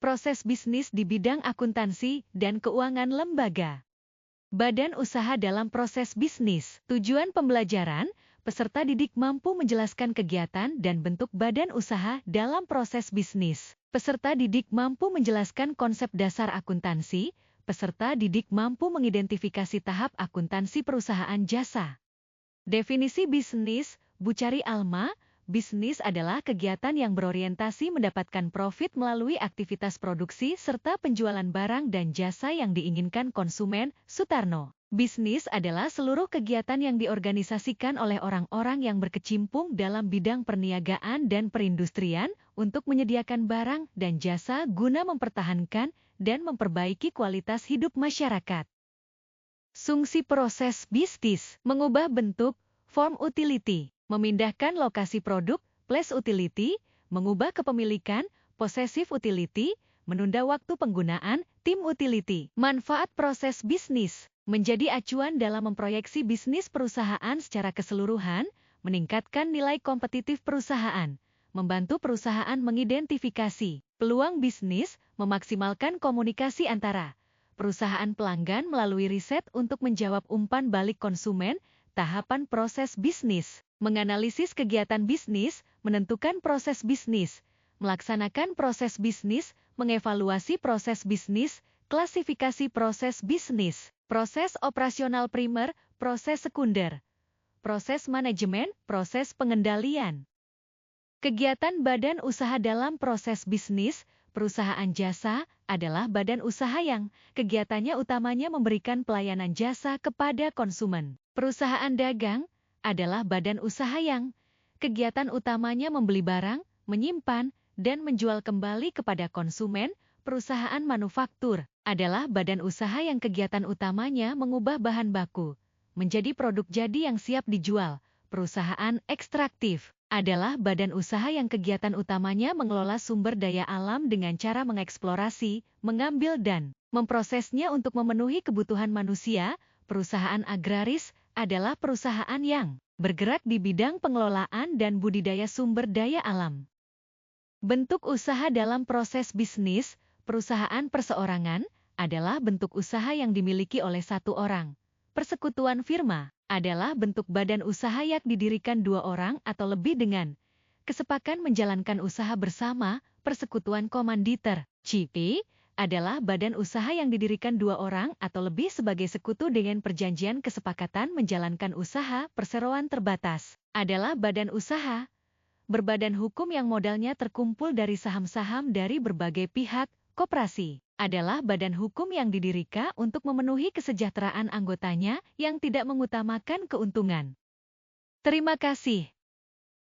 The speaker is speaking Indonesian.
Proses bisnis di bidang akuntansi dan keuangan lembaga. Badan usaha dalam proses bisnis. Tujuan pembelajaran, peserta didik mampu menjelaskan kegiatan dan bentuk badan usaha dalam proses bisnis. Peserta didik mampu menjelaskan konsep dasar akuntansi. Peserta didik mampu mengidentifikasi tahap akuntansi perusahaan jasa. Definisi bisnis, Bucari Alma. Bisnis adalah kegiatan yang berorientasi mendapatkan profit melalui aktivitas produksi serta penjualan barang dan jasa yang diinginkan konsumen. Sutarno. Bisnis adalah seluruh kegiatan yang diorganisasikan oleh orang-orang yang berkecimpung dalam bidang perniagaan dan perindustrian untuk menyediakan barang dan jasa guna mempertahankan dan memperbaiki kualitas hidup masyarakat. Fungsi proses bisnis, mengubah bentuk, form utility. Memindahkan lokasi produk, place utility, mengubah kepemilikan, possessive utility, menunda waktu penggunaan, time utility. Manfaat proses bisnis, menjadi acuan dalam memproyeksi bisnis perusahaan secara keseluruhan, meningkatkan nilai kompetitif perusahaan, membantu perusahaan mengidentifikasi peluang bisnis, memaksimalkan komunikasi antara perusahaan pelanggan melalui riset untuk menjawab umpan balik konsumen. Tahapan proses bisnis, menganalisis kegiatan bisnis, menentukan proses bisnis, melaksanakan proses bisnis, mengevaluasi proses bisnis, klasifikasi proses bisnis, proses operasional primer, proses sekunder, proses manajemen, proses pengendalian. Kegiatan badan usaha dalam proses bisnis, perusahaan jasa adalah badan usaha yang kegiatannya utamanya memberikan pelayanan jasa kepada konsumen. Perusahaan dagang adalah badan usaha yang kegiatan utamanya membeli barang, menyimpan, dan menjual kembali kepada konsumen. Perusahaan manufaktur adalah badan usaha yang kegiatan utamanya mengubah bahan baku menjadi produk jadi yang siap dijual. Perusahaan ekstraktif adalah badan usaha yang kegiatan utamanya mengelola sumber daya alam dengan cara mengeksplorasi, mengambil dan memprosesnya untuk memenuhi kebutuhan manusia. Perusahaan agraris adalah perusahaan yang bergerak di bidang pengelolaan dan budidaya sumber daya alam. Bentuk usaha dalam proses bisnis, perusahaan perseorangan adalah bentuk usaha yang dimiliki oleh satu orang. Persekutuan firma adalah bentuk badan usaha yang didirikan dua orang atau lebih dengan kesepakatan menjalankan usaha bersama. Persekutuan komanditer, CP, adalah badan usaha yang didirikan dua orang atau lebih sebagai sekutu dengan perjanjian kesepakatan menjalankan usaha. Perseroan terbatas adalah badan usaha berbadan hukum yang modalnya terkumpul dari saham-saham dari berbagai pihak. Koperasi adalah badan hukum yang didirikan untuk memenuhi kesejahteraan anggotanya yang tidak mengutamakan keuntungan. Terima kasih.